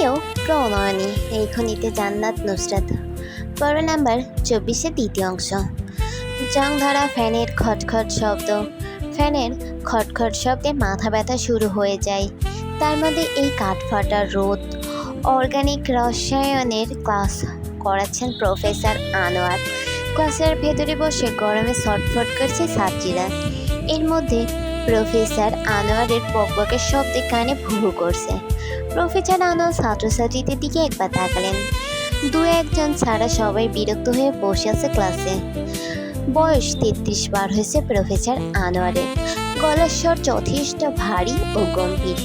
প্রিয় প্রণয়নী লেখনীতে জান্নাত নুসরাত পর্ব নাম্বার 24-এর দ্বিতীয় অংশ। জং ধরা ফ্যানের খটখট শব্দে মাথা ব্যথা শুরু হয়ে যায়। তার মধ্যে এই কাঠফাটা রোদ। অর্গানিক রসায়নের ক্লাস করাচ্ছেন প্রফেসর আনোয়ার। ক্লাসের ভেতরে বসে গরমে ছটফট করছে ছাত্রীরা। এর মধ্যে প্রফেসর আনোয়ারের বকবকের শব্দে কানে ভু করছে। প্রফেসর আনোয়ার ছাত্রছাত্রীদের দিকে একবার তাকালেন। দু একজন ছাড়া সবাই বিরক্ত হয়ে বসে আছে ক্লাসে। বয়স 33 পার হয়েছে প্রফেসর আনোয়ারের। গলার স্বর যথেষ্ট ভারী ও গম্ভীর।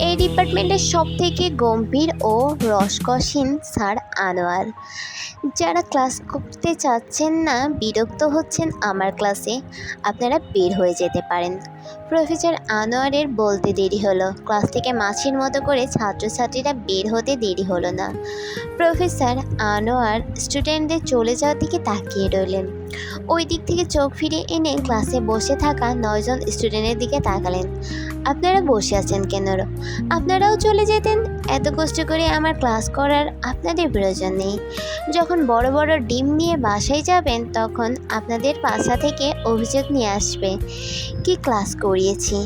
এই ডিপার্টমেন্টের সব থেকে গম্ভীর ও রসকসীন স্যার আনোয়ার। যারা ক্লাস করতে চাচ্ছেন না, বিরক্ত হচ্ছেন আমার ক্লাসে, আপনারা বের হয়ে যেতে পারেন। প্রফেসর আনোয়ারের বলতে দেরি হলো। ক্লাস থেকে মাছির মতো করে ছাত্রছাত্রীরা বের হতে দেরি হলো না। প্রফেসর আনোয়ার স্টুডেন্টদের চলে যাওয়ার দিকে তাকিয়ে রইলেন। ওই দিক থেকে চোখ ফিরে এনে ক্লাসে বসে থাকা 9 জন স্টুডেন্টের দিকে তাকালেন। আপনারা বসে আছেন কেন? আপনারাও চলে যেতেন। এত কষ্ট করে আমার ক্লাস করার আপনাদের প্রয়োজন নেই। যখন বড় বড় ডিম নিয়ে বাসায় যাবেন, তখন আপনাদের বাসা থেকে অভিযোগ নিয়ে আসবে কি ক্লাস করিয়েছি।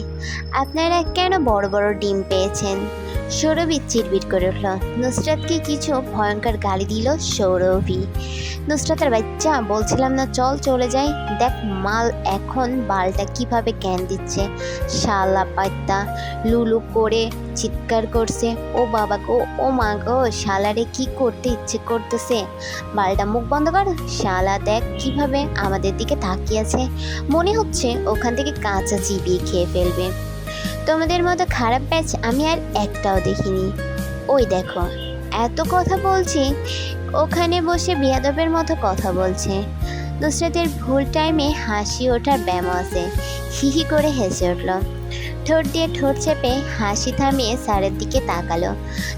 আপনারা কেন বড় বড় ডিম পেয়েছেন? সৌরভী চিরবির করে উঠল। নুসরাতকে কিছু ভয়ঙ্কর গালি দিল সৌরভী। নুসরাতের বাচ্চা, বলছিলাম না চল চলে যাই। দেখ মাল এখন বালটা কিভাবে জ্ঞান দিচ্ছে। শালা পাত্তা লুলু করে চিৎকার করছে। ও বাবা গো, ও মা গো, শালারে কি করতে ইচ্ছে করতেছে। বালটা মুখ বন্ধ কর। শালা দেখ কিভাবে আমাদের দিকে তাকিয়েছে, মনে হচ্ছে ওখান থেকে কাঁচা চিবিয়ে খেয়ে ফেলবে। তোমাদের মতো খারাপ ব্যাচ আমি আর একটাও দেখিনি। ওই দেখো, এত কথা বলছি, ওখানে বসে বিয়াদবের মতো কথা বলছে। নুসরাতের ভুল টাইমে হাসি ওঠার ব্যায়াম আছে। হিহি করে হেসে উঠল। ঠোঁট দিয়ে ঠোঁট চেপে হাসি থামিয়ে স্যারের দিকে তাকালো।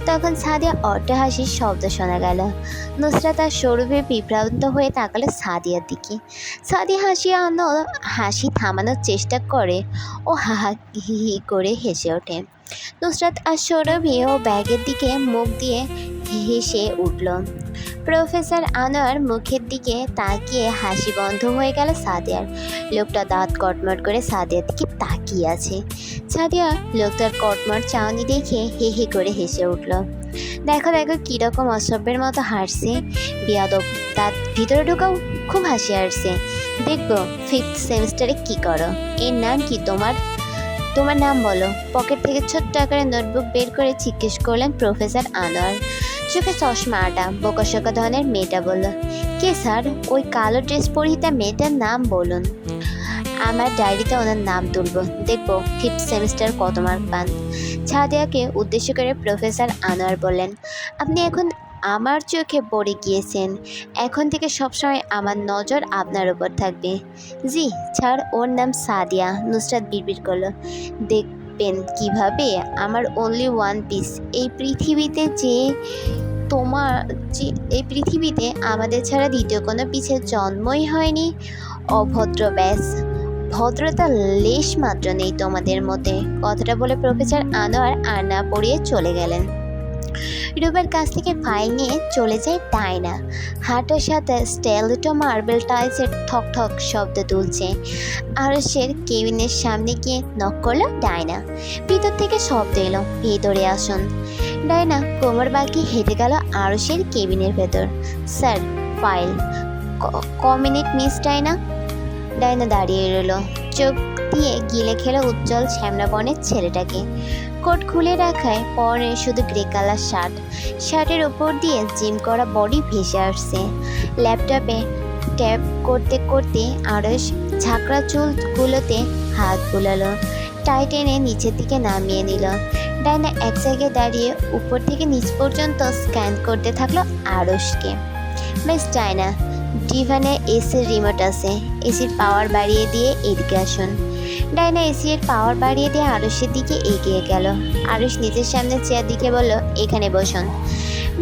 তখন সাদিয়া অট্টহাসির শব্দ শোনা গেল। নুসরাত আর সৌরভে বিভ্রান্ত হয়ে তাকালো সাদিয়ার দিকে। সাদিয়া হাসি থামানোর চেষ্টা করে ও হাহা হি করে হেসে ওঠে। নুসরাত আর সৌরভী ও ব্যাগের দিকে মুখ দিয়ে হেসে উঠল। প্রফেসর আনোয়ার মুখের দিকে তাকিয়ে হাসি বন্ধ হয়ে গেল সাদিয়ার। লোকটা দাঁত কটমট করে সাদিয়ার দিকে তাকিয়ে আছে। সাদিয়া লোকটার কটমট চাউনি দেখে হে হে করে হেসে উঠল। দেখো দেখো কীরকম অসভ্যের মতো হাসছে। বিয়াদব, দাঁত ভিতরে ঢুকাও। খুব হাসি আসছে। দেখবো 5th সেমিস্টারে কি করো। এর নাম কি তোমার? তোমার নাম বলো। পকেট থেকে ছোট্ট আকারে নোটবুক বের করে জিজ্ঞেস করলেন প্রফেসর আনোয়ার। চোখে চশমা আটা বোকাশোকা ধরনের মেয়েটা বলল, কে স্যার? ওই কালো ড্রেস পরিহিতা মেয়েটার নাম বলুন। আমার ডায়েরিতে ওনার নাম তুলব, দেখবো 5th সেমিস্টার কত মার্ক পান। সাদিয়াকে উদ্দেশ্য করে প্রফেসর আনোয়ার বললেন, আপনি এখন আমার চোখে পড়ে গিয়েছেন। এখন থেকে সবসময় আমার নজর আপনার উপর থাকবে। জি স্যার, ওর নাম সাদিয়া। নুসরাত বিড়বিড় করলো। দেখবেন কিভাবে আমার অনলি ওয়ান পিস। এই পৃথিবীতে আমাদের ছাড়া দ্বিতীয় কোনো পিসের জন্মই হয়নি। অভদ্র ব্যাস, ভদ্রতা লেশ মাত্র নেই তোমাদের মধ্যে। কথাটা বলে প্রফেসর আনোয়ার আর না পড়িয়ে চলে গেলেন। রুবের কাছ থেকে ফাইল নিয়ে চলে যায় ডায়না। হাঁটার সাথে স্টেলটো মার্বেল টাইলসের ঠক ঠক শব্দ তুলছে। আরশের কেবিনের সামনে গিয়ে নক করলো ডায়না। ভিতর থেকে শব্দ এলো, ভেতরে আসুন। ডায়না কোমর বাঁকিয়ে হেঁটে গেল আরশের কেবিনের ভেতর। Sir, file. Minute miss Diana? Diana দাঁড়িয়ে রইল, চোখ দিয়ে গিলে খেলো উজ্জ্বল শ্যামলা বর্ণের ছেলেটাকে। কোট খুলে রাখায় পরনে শুধু গ্রে কালার শার্টের ওপর দিয়ে জিম করা বডি ভেসে আসছে। ল্যাপটপে ট্যাপ করতে করতে আরশ ঝাঁকড়া চুলগুলোতে হাত বুলালো। টাই টেনে নিচের দিকে নামিয়ে নিল। ডায়না এক জায়গায় দাঁড়িয়ে উপর থেকে নিচ পর্যন্ত স্ক্যান করতে থাকলো আরশকে। বেশ ডায়না, ডিভানে এসির রিমোট আছে, এসির পাওয়ার বাড়িয়ে দিয়ে এদিকে আসুন। ডায়না এসির পাওয়ার বাড়িয়ে দিয়ে আরশের দিকে এগিয়ে গেল। আরশ নিজের সামনে চেয়ার দিকে বলল, এখানে বসুন।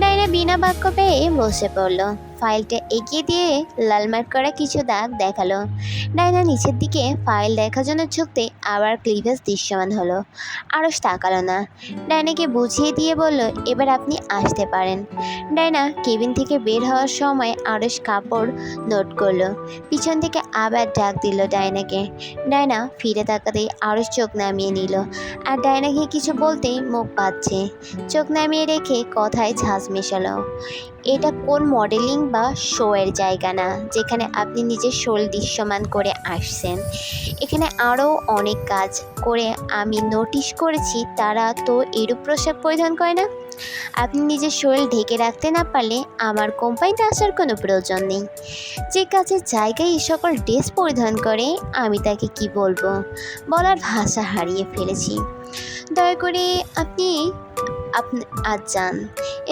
ডায়না বিনা বাক্য পেয়ে বসে পড়ল। ফাইলটা এগিয়ে দিয়ে লালমাট করা কিছু দাগ দেখালো। ডায়না নিচের দিকে ফাইল দেখার জন্য ঝুঁকতে আবার ক্লিভেজ দৃশ্যমান হলো। আরশ তাকালো না। ডায়নাকে বুঝিয়ে দিয়ে বলল, এবার আপনি আসতে পারেন। ডায়না কেবিন থেকে বের হওয়ার সময় আরশ কাপড় নোট করলো। পিছন থেকে আবার ডাক দিল ডায়নাকে। ডায়না ফিরে তাকাতেই আরশ চোখ নামিয়ে নিল, আর ডায়নাকে কিছু বলতেই মুখ বাঁধছে। চোখ নামিয়ে রেখে কথায় ঝাঁজ মেশালো, এটা কোন মডেলিং বা শো এর জায়গা না যেখানে আপনি নিজের শরীর দৃশ্যমান করে আসছেন। এখানে আরও অনেক কাজ করে আমি নোটিশ করেছি তারা তো এরূপ পোশাক পরিধান করে না। আপনি নিজের শরীর ঢেকে রাখতে না পারলে আমার কোম্পানিতে আসার কোনো প্রয়োজন নেই। যে কাজের জায়গায় এই সকল ড্রেস পরিধান করে আমি তাকে কি বলবো, বলার ভাষা হারিয়ে ফেলেছি। দয়া করে আপনি আজ যান।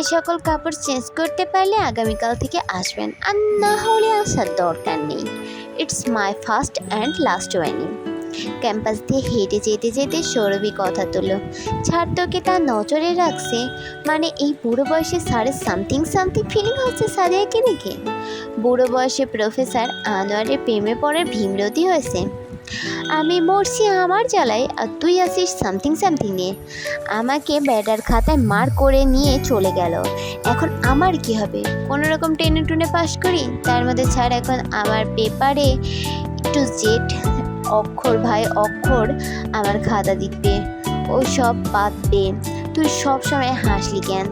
এ সকল কাপড় চেঞ্জ করতে পারলে আগামীকাল থেকে আসবেন, আর না হলে আসার দরকার নেই। It's my first and last warning. Campus দিয়ে হেঁটে যেতে যেতে সৌরভী কথা তুলল। ছাত্রকে তার নজরে রাখছে, মানে এই বুড়ো বয়সে স্যারের সামথিং ফিলিং হচ্ছে সাদিয়াকে দেখে। বুড়ো বয়সে প্রফেসর আনোয়ারের প্রেমে পড়ার ভীমরতি হয়েছে। আমি মরছি আমার জ্বালায়, আর তুই আসিস সামথিং নিয়ে। আমাকে ব্যাটার খাতায় মার করে নিয়ে চলে গেল। এখন আমার কি হবে? কোনো রকম টেনে টুনে পাস করি, তার মধ্যে ছাড় এখন আমার পেপারে টু জেড অক্ষর ভাই অক্ষর আমার খাতা দিতে। ওই সব বাদ দে, তুই সব সময় হাসলি কেন?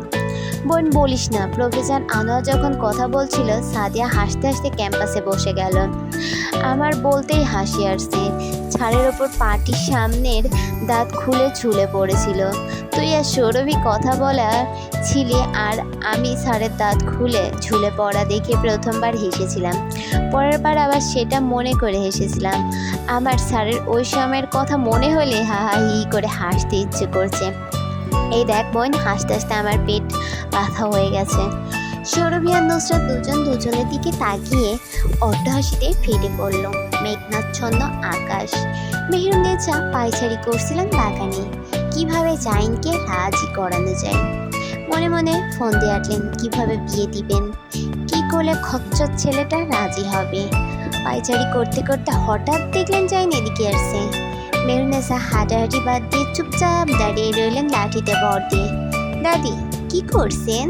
বোন বলিস না। প্রফেসর আনোয়ার যখন কথা বলছিল সাদিয়া হাসতে হাসতে ক্যাম্পাসে বসে গেল। আমার বলতেই হাসি আসছে। ছাড়ের ওপর পাটির সামনের দাঁত খুলে ঝুলে পড়েছিল। তুই আর সৌরভী কথা বলা ছিলে, আর আমি স্যারের দাঁত খুলে ঝুলে পড়া দেখে প্রথমবার হেসেছিলাম, পরের বার আবার সেটা মনে করে হেসেছিলাম। আমার স্যারের ওই সময়ের কথা মনে হলে হা হা হি করে হাসতে ইচ্ছে করছে। এই দেখ বোন, হাসতে হাসতে আমার পেট ব্যথা হয়ে গেছে। সৌরভী আর নুসরাত দুজনের দিকে তাকিয়ে অট্টহাসিতে ফেটে পড়ল। মেঘনাচ্ছন্ন আকাশ। মেহেরুন্নেছা পায়চারি করছিলেন বাগানে, কিভাবে জাইনকে রাজি করানো যায়। মনে মনে ফোন দিয়ে আটলেন কিভাবে বিয়ে দিবেন, কি করলে খচ্চর ছেলেটা রাজি হবে। পায়চারি করতে করতে হঠাৎ দেখলেন জাইন এদিকে আসছে। মেহেরুন্নেছা হাঁটাহাঁটি বাদ দিয়ে চুপচাপ দাঁড়িয়ে রইলেন লাঠিতে ভর দিয়ে। দাদি কি করছেন?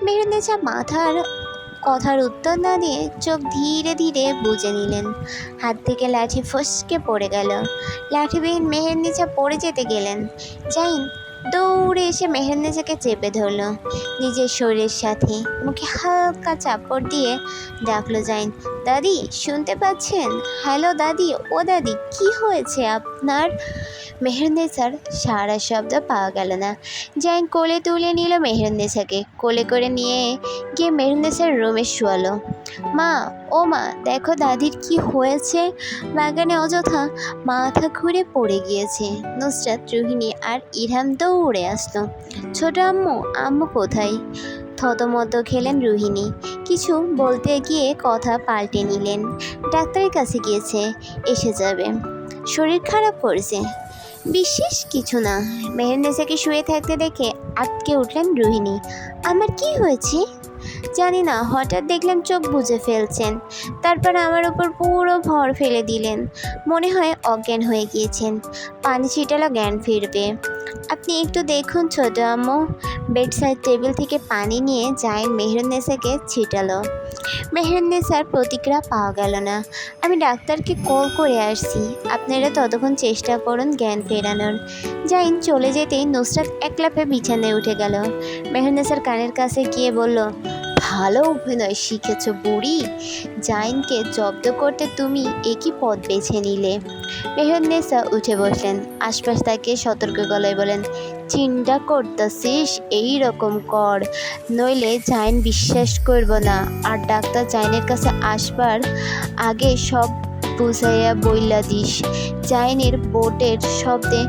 মেহেরুন্নেছা মাথার কথার উত্তর না দিয়ে চোখ ধীরে ধীরে বুজে নিলেন। হাত থেকে লাঠি ফসকে পড়ে গেল। লাঠিবিহীন মেহেরুন্নেছা পড়ে যেতে গেলেন। জাইন দৌড়ে এসে মেহেরুন্নেছাকে চেপে ধরল নিজের শরীরের সাথে। মুখে হালকা চাপড় দিয়ে ডাকলো জাইন, দাদি শুনতে পাচ্ছেন? হ্যালো দাদি, ও দাদি কি হয়েছে আপনার? মেহেরুন্নেছার সারা শব্দ পাওয়া গেল না। জাইন কোলে তুলে নিল মেহেরুন্নেছাকে, কোলে করে নিয়ে গিয়ে মেহেরুন্নেছার রুমে শোয়ালো। মা, ও মা, দেখো দাদির কি হয়েছে। বাগানে অযথা মাথা ঘুরে পড়ে গিয়েছে। নুসরাত, রুহিনী আর ইরহাম দৌড়ে আসলো। ছোট আম্মু, আম্মু কোথায়? থতমত খেলেন রুহিনী। কিছু বলতে গিয়ে কথা পাল্টে নিলেন। ডাক্তারের কাছে গিয়েছে, এসে যাবে। শরীর খারাপ করেছে? বিশেষ কিছু না। মেহেরুন্নেছাকে শুয়ে থাকতে দেখে আটকে উঠলেন রুহিনী। আমার কি হয়েছে? জানি না, হঠাৎ দেখলাম চোখ বুজে ফেলছেন, তারপর আমার উপর পুরো ভর ফেলে দিলেন। মনে হয় অজ্ঞান হয়ে গিয়েছেন। পানি ছিটালো, জ্ঞান ফিরবে। আপনি একটু দেখুন ছোট আম্মু। বেডসাইড টেবিল থেকে পানি নিয়ে জাইন মেহেরুন্নেছাকে ছিটালো। মেহেরুন্নেছার প্রতিক্রিয়া পাওয়া গেল না। আমি ডাক্তারকে কল করে আসছি, আপনারা ততক্ষণ চেষ্টা করুন জ্ঞান ফেরানোর। জাইন চলে যেতেই নুসরাত এক লাফে বিছানায় উঠে গেল। মেহেরুন্নেছার কানের কাছে গিয়ে বলল, ভালো অভিনয় শিখেছ বুড়ি। জাইনকে জব্দ করতে তুমি একই পথ বেছে নিলে। মেহেরুন্নেছা উঠে বসলেন, আশপাশ তাকে সতর্ক গলায় বলেন, চিন্তা করতেছিস এই রকম কর, নইলে জাইন বিশ্বাস করব না। আর ডাক্তার জাইনের কাছে আসবার আগে সব বুঝাইয়া বইলা দিস। জাইনের বোটের শব্দে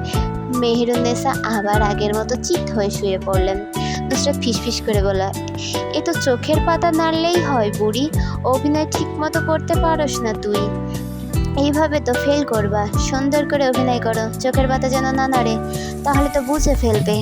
মেহেরুন্নেছা আবার আগের মতো চিৎ হয়ে শুয়ে পড়লেন। নুসরাত ফিসফিস করে বলল, এ তো চোখের পাতা নাড়লেই হয় বুড়ি, অভিনয় ঠিক মতো করতে পারস না তুই। এইভাবে তো ফেল করবা। সুন্দর করে অভিনয় করো, চোখের পাতা যেন না নাড়ে, তাহলে তো বুঝে ফেলবে।